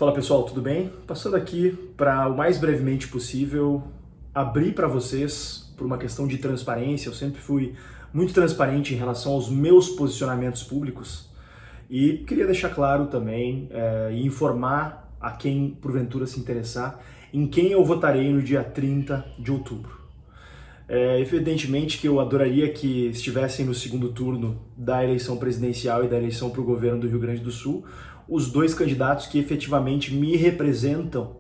Fala pessoal, tudo bem? Passando aqui para o mais brevemente possível abrir para vocês por uma questão de transparência. Eu sempre fui muito transparente em relação aos meus posicionamentos públicos e queria deixar claro também e informar a quem porventura se interessar em quem eu votarei no dia 30 de outubro. Evidentemente que eu adoraria que estivessem no segundo turno da eleição presidencial e da eleição para o governo do Rio Grande do Sul os dois candidatos que efetivamente me representam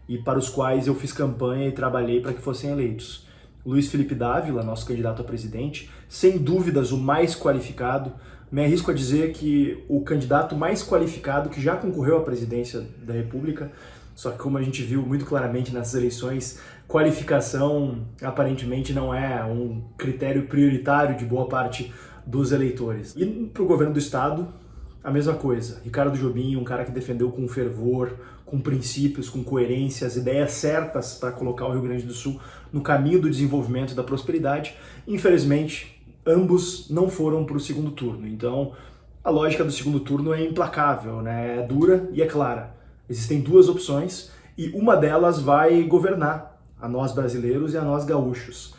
e para os quais eu fiz campanha e trabalhei para que fossem eleitos. Luiz Felipe Dávila, nosso candidato a presidente, sem dúvidas o mais qualificado. Me arrisco a dizer que o candidato mais qualificado que já concorreu à presidência da República, só que como a gente viu muito claramente nessas eleições, qualificação aparentemente não é um critério prioritário de boa parte dos eleitores. E para o governo do estado, a mesma coisa. Ricardo Jobim, um cara que defendeu com fervor, com princípios, com coerência, as ideias certas para colocar o Rio Grande do Sul no caminho do desenvolvimento e da prosperidade. Infelizmente, ambos não foram para o segundo turno. Então, a lógica do segundo turno é implacável, né? É dura e é clara. Existem duas opções e uma delas vai governar a nós brasileiros e a nós gaúchos.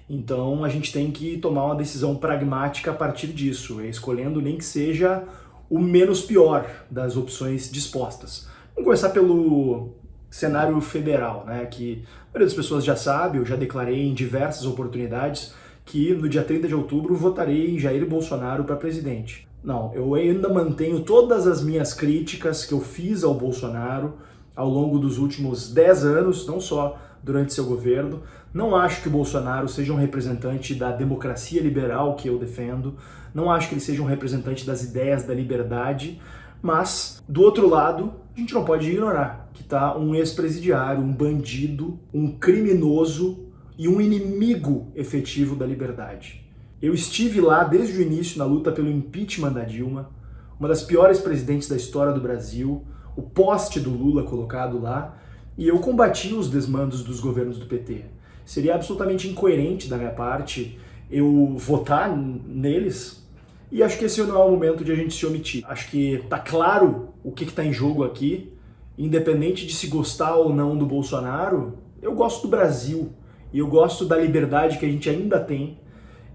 Então, a gente tem que tomar uma decisão pragmática a partir disso, escolhendo nem que seja o menos pior das opções dispostas. Vamos começar pelo cenário federal, né, que a maioria das pessoas já sabe, eu já declarei em diversas oportunidades que no dia 30 de outubro votarei em Jair Bolsonaro para presidente. Não, eu ainda mantenho todas as minhas críticas que eu fiz ao Bolsonaro ao longo dos últimos 10 anos, não só durante seu governo. Não acho que o Bolsonaro seja um representante da democracia liberal que eu defendo, não acho que ele seja um representante das ideias da liberdade, mas, do outro lado, a gente não pode ignorar que está um ex-presidiário, um bandido, um criminoso e um inimigo efetivo da liberdade. Eu estive lá desde o início na luta pelo impeachment da Dilma, uma das piores presidentes da história do Brasil, o poste do Lula colocado lá, e eu combati os desmandos dos governos do PT. Seria absolutamente incoerente da minha parte eu votar neles, e acho que esse não é o momento de a gente se omitir. Acho que está claro o que está em jogo aqui, independente de se gostar ou não do Bolsonaro, eu gosto do Brasil, e eu gosto da liberdade que a gente ainda tem,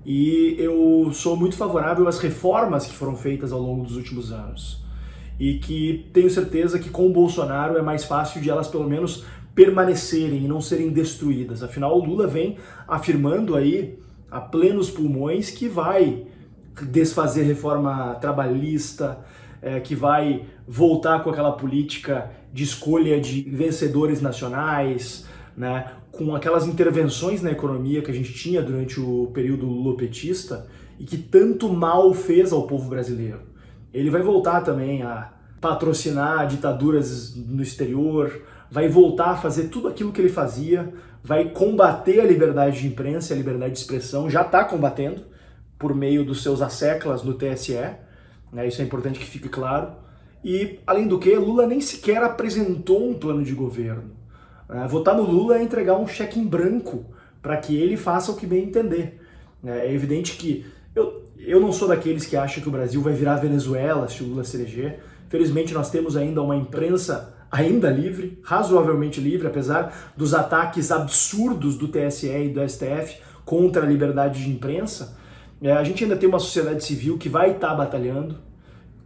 e eu sou muito favorável às reformas que foram feitas ao longo dos últimos anos. E que tenho certeza que com o Bolsonaro é mais fácil de elas pelo menos permanecerem e não serem destruídas. Afinal, o Lula vem afirmando aí a plenos pulmões que vai desfazer reforma trabalhista, que vai voltar com aquela política de escolha de vencedores nacionais, né, com aquelas intervenções na economia que a gente tinha durante o período lulopetista e que tanto mal fez ao povo brasileiro. Ele vai voltar também a patrocinar ditaduras no exterior, vai voltar a fazer tudo aquilo que ele fazia, vai combater a liberdade de imprensa, a liberdade de expressão, já está combatendo por meio dos seus asseclas no TSE, né, isso é importante que fique claro. E, além do que, Lula nem sequer apresentou um plano de governo. Votar no Lula é entregar um cheque em branco para que ele faça o que bem entender. É evidente que eu não sou daqueles que acham que o Brasil vai virar Venezuela se o Lula se eleger. Felizmente nós temos ainda uma imprensa ainda livre, razoavelmente livre, apesar dos ataques absurdos do TSE e do STF contra a liberdade de imprensa. A gente ainda tem uma sociedade civil que vai estar batalhando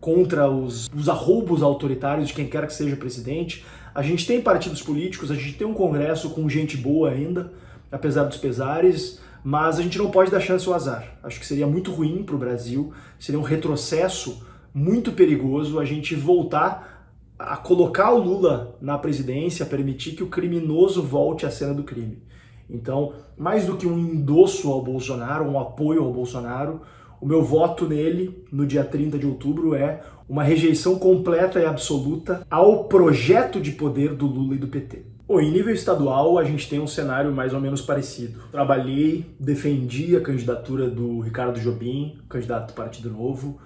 contra os arroubos autoritários de quem quer que seja presidente. A gente tem partidos políticos, a gente tem um Congresso com gente boa ainda, apesar dos pesares, mas a gente não pode dar chance ao azar. Acho que seria muito ruim para o Brasil, seria um retrocesso muito perigoso a gente voltar a colocar o Lula na presidência, permitir que o criminoso volte à cena do crime. Então, mais do que um endosso ao Bolsonaro, um apoio ao Bolsonaro, o meu voto nele, no dia 30 de outubro, é uma rejeição completa e absoluta ao projeto de poder do Lula e do PT. Bom, em nível estadual, a gente tem um cenário mais ou menos parecido. Trabalhei, defendi a candidatura do Ricardo Jobim, candidato do Partido Novo,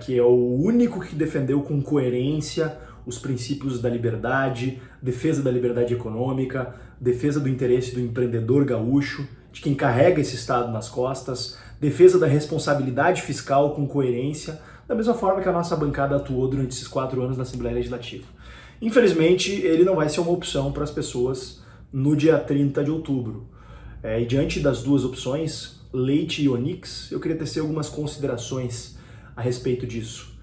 que é o único que defendeu com coerência os princípios da liberdade, defesa da liberdade econômica, defesa do interesse do empreendedor gaúcho, de quem carrega esse Estado nas costas, defesa da responsabilidade fiscal com coerência, da mesma forma que a nossa bancada atuou durante esses 4 anos na Assembleia Legislativa. Infelizmente, ele não vai ser uma opção para as pessoas no dia 30 de outubro. E diante das duas opções, Leite e Onyx, eu queria tecer algumas considerações a respeito disso.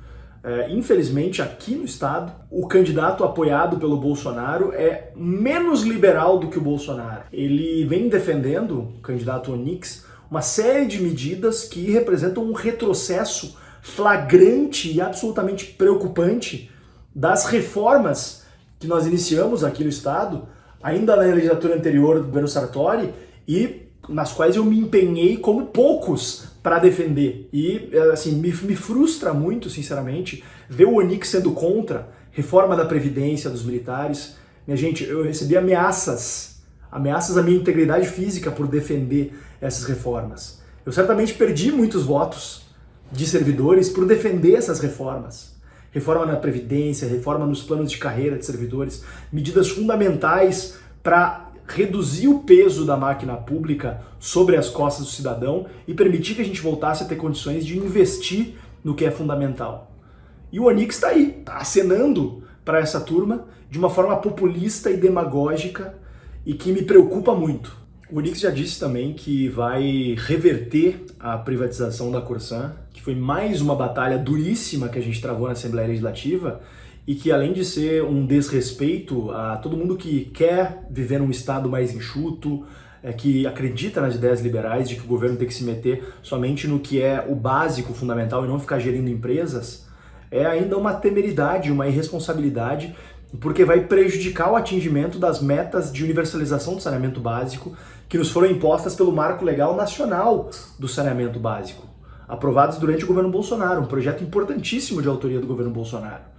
Infelizmente, aqui no estado, o candidato apoiado pelo Bolsonaro é menos liberal do que o Bolsonaro. Ele vem defendendo, o candidato Onyx, uma série de medidas que representam um retrocesso flagrante e absolutamente preocupante das reformas que nós iniciamos aqui no estado, ainda na legislatura anterior do governo Sartori, e nas quais eu me empenhei como poucos para defender. E assim, me frustra muito, sinceramente, ver o Onyx sendo contra reforma da Previdência dos militares. Minha gente, eu recebi ameaças à minha integridade física por defender essas reformas. Eu certamente perdi muitos votos de servidores por defender essas reformas. Reforma na Previdência, reforma nos planos de carreira de servidores, medidas fundamentais para reduzir o peso da máquina pública sobre as costas do cidadão e permitir que a gente voltasse a ter condições de investir no que é fundamental. E o Onyx está aí, acenando para essa turma de uma forma populista e demagógica e que me preocupa muito. O Onyx já disse também que vai reverter a privatização da Corsan, que foi mais uma batalha duríssima que a gente travou na Assembleia Legislativa e que, além de ser um desrespeito a todo mundo que quer viver num estado mais enxuto, que acredita nas ideias liberais de que o governo tem que se meter somente no que é o básico, fundamental, e não ficar gerindo empresas, é ainda uma temeridade, uma irresponsabilidade, porque vai prejudicar o atingimento das metas de universalização do saneamento básico que nos foram impostas pelo Marco Legal Nacional do Saneamento Básico, aprovados durante o governo Bolsonaro, um projeto importantíssimo de autoria do governo Bolsonaro.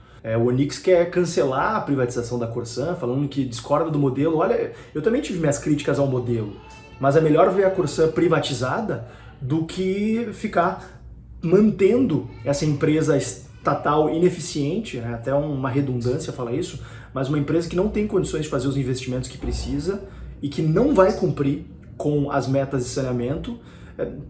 O Onyx quer cancelar a privatização da Corsan, falando que discorda do modelo. Olha, eu também tive minhas críticas ao modelo, mas é melhor ver a Corsan privatizada do que ficar mantendo essa empresa estatal ineficiente, né? Até uma redundância falar isso, mas uma empresa que não tem condições de fazer os investimentos que precisa e que não vai cumprir com as metas de saneamento,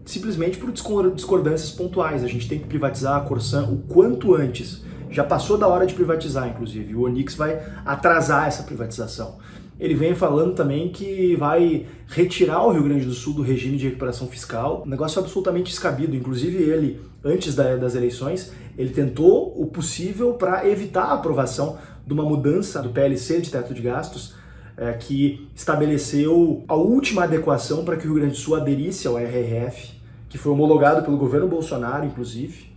simplesmente por discordâncias pontuais. A gente tem que privatizar a Corsan o quanto antes. Já passou da hora de privatizar, inclusive. O Onyx vai atrasar essa privatização. Ele vem falando também que vai retirar o Rio Grande do Sul do regime de recuperação fiscal. Um negócio absolutamente descabido. Inclusive ele, antes das eleições, ele tentou o possível para evitar a aprovação de uma mudança do PLC de teto de gastos, que estabeleceu a última adequação para que o Rio Grande do Sul aderisse ao RRF, que foi homologado pelo governo Bolsonaro, inclusive.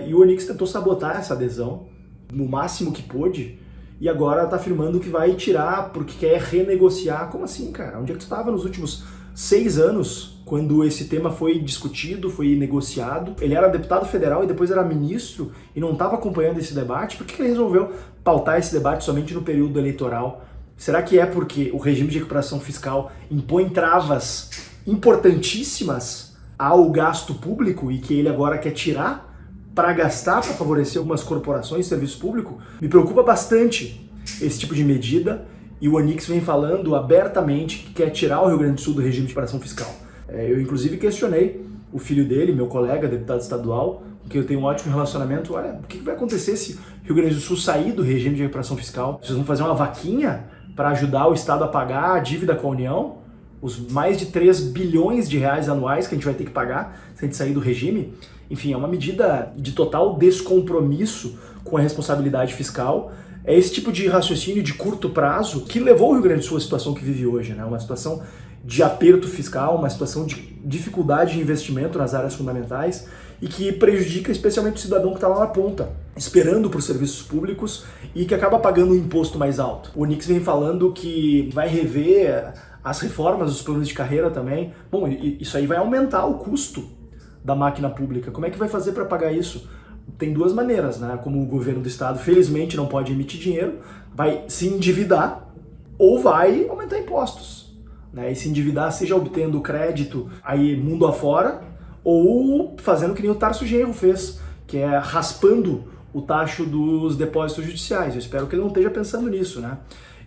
E o Onyx tentou sabotar essa adesão no máximo que pôde e agora está afirmando que vai tirar porque quer renegociar. Como assim, cara? Onde é que tu estava nos últimos 6 anos, quando esse tema foi discutido, foi negociado? Ele era deputado federal e depois era ministro e não estava acompanhando esse debate. Por que ele resolveu pautar esse debate somente no período eleitoral? Será que é porque o regime de recuperação fiscal impõe travas importantíssimas ao gasto público e que ele agora quer tirar para gastar, para favorecer algumas corporações de serviço público? Me preocupa bastante esse tipo de medida e o Onyx vem falando abertamente que quer tirar o Rio Grande do Sul do regime de recuperação fiscal. Eu, inclusive, questionei o filho dele, meu colega, deputado estadual, com quem eu tenho um ótimo relacionamento. Olha, o que vai acontecer se o Rio Grande do Sul sair do regime de recuperação fiscal? Vocês vão fazer uma vaquinha para ajudar o Estado a pagar a dívida com a União? Os mais de 3 bilhões de reais anuais que a gente vai ter que pagar se a gente sair do regime? Enfim, é uma medida de total descompromisso com a responsabilidade fiscal. É esse tipo de raciocínio de curto prazo que levou o Rio Grande do Sul à situação que vive hoje, né? Uma situação de aperto fiscal, uma situação de dificuldade de investimento nas áreas fundamentais e que prejudica especialmente o cidadão que está lá na ponta, esperando por serviços públicos e que acaba pagando um imposto mais alto. O Onyx vem falando que vai rever as reformas dos planos de carreira também. Bom, isso aí vai aumentar o custo da máquina pública. Como é que vai fazer para pagar isso? Tem duas maneiras, né? Como o governo do estado, felizmente, não pode emitir dinheiro, vai se endividar ou vai aumentar impostos, né? E se endividar, seja obtendo crédito aí mundo afora ou fazendo que nem o Tarso Genro fez, que é raspando o tacho dos depósitos judiciais. Eu espero que ele não esteja pensando nisso, né?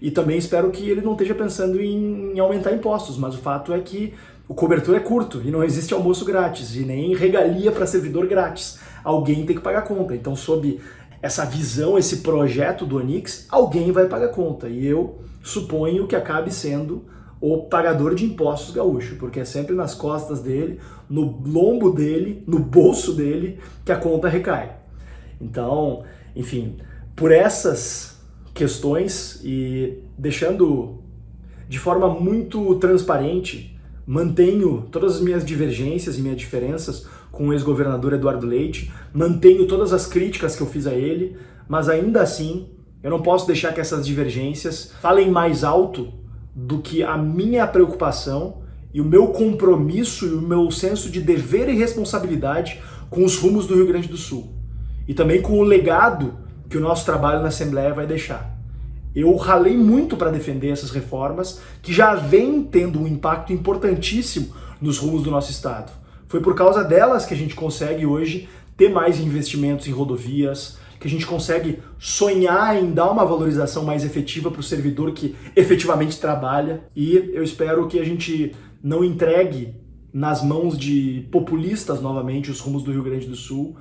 E também espero que ele não esteja pensando em aumentar impostos, mas o fato é que o cobertor é curto e não existe almoço grátis e nem regalia para servidor grátis. Alguém tem que pagar a conta. Então, sob essa visão, esse projeto do Onix, alguém vai pagar conta. E eu suponho que acabe sendo o pagador de impostos gaúcho, porque é sempre nas costas dele, no lombo dele, no bolso dele, que a conta recai. Então, enfim, por essas questões e deixando de forma muito transparente, mantenho todas as minhas divergências e minhas diferenças com o ex-governador Eduardo Leite, mantenho todas as críticas que eu fiz a ele, mas ainda assim eu não posso deixar que essas divergências falem mais alto do que a minha preocupação e o meu compromisso e o meu senso de dever e responsabilidade com os rumos do Rio Grande do Sul. E também com o legado que o nosso trabalho na Assembleia vai deixar. Eu ralei muito para defender essas reformas que já vêm tendo um impacto importantíssimo nos rumos do nosso estado. Foi por causa delas que a gente consegue hoje ter mais investimentos em rodovias, que a gente consegue sonhar em dar uma valorização mais efetiva para o servidor que efetivamente trabalha. E eu espero que a gente não entregue nas mãos de populistas novamente os rumos do Rio Grande do Sul,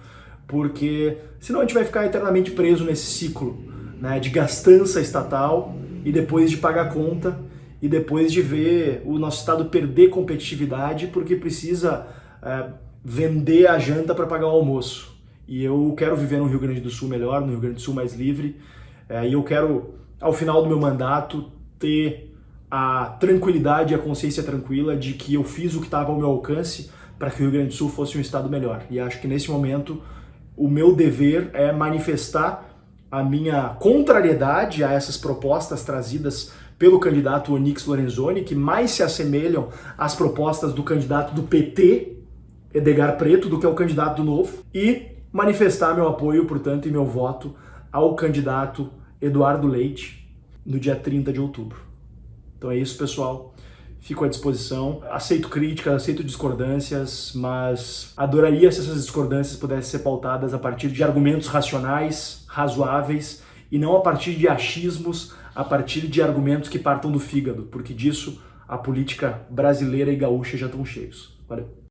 porque senão a gente vai ficar eternamente preso nesse ciclo, né, de gastança estatal e depois de pagar conta e depois de ver o nosso estado perder competitividade porque precisa vender a janta para pagar o almoço. E eu quero viver no Rio Grande do Sul melhor, no Rio Grande do Sul mais livre, e eu quero, ao final do meu mandato, ter a tranquilidade e a consciência tranquila de que eu fiz o que estava ao meu alcance para que o Rio Grande do Sul fosse um estado melhor. E acho que nesse momento o meu dever é manifestar a minha contrariedade a essas propostas trazidas pelo candidato Onyx Lorenzoni, que mais se assemelham às propostas do candidato do PT, Edgar Preto, do que ao candidato do Novo, e manifestar meu apoio, portanto, e meu voto ao candidato Eduardo Leite no dia 30 de outubro. Então é isso, pessoal. Fico à disposição. Aceito críticas, aceito discordâncias, mas adoraria se essas discordâncias pudessem ser pautadas a partir de argumentos racionais, razoáveis, e não a partir de achismos, a partir de argumentos que partam do fígado, porque disso a política brasileira e gaúcha já estão cheios. Valeu.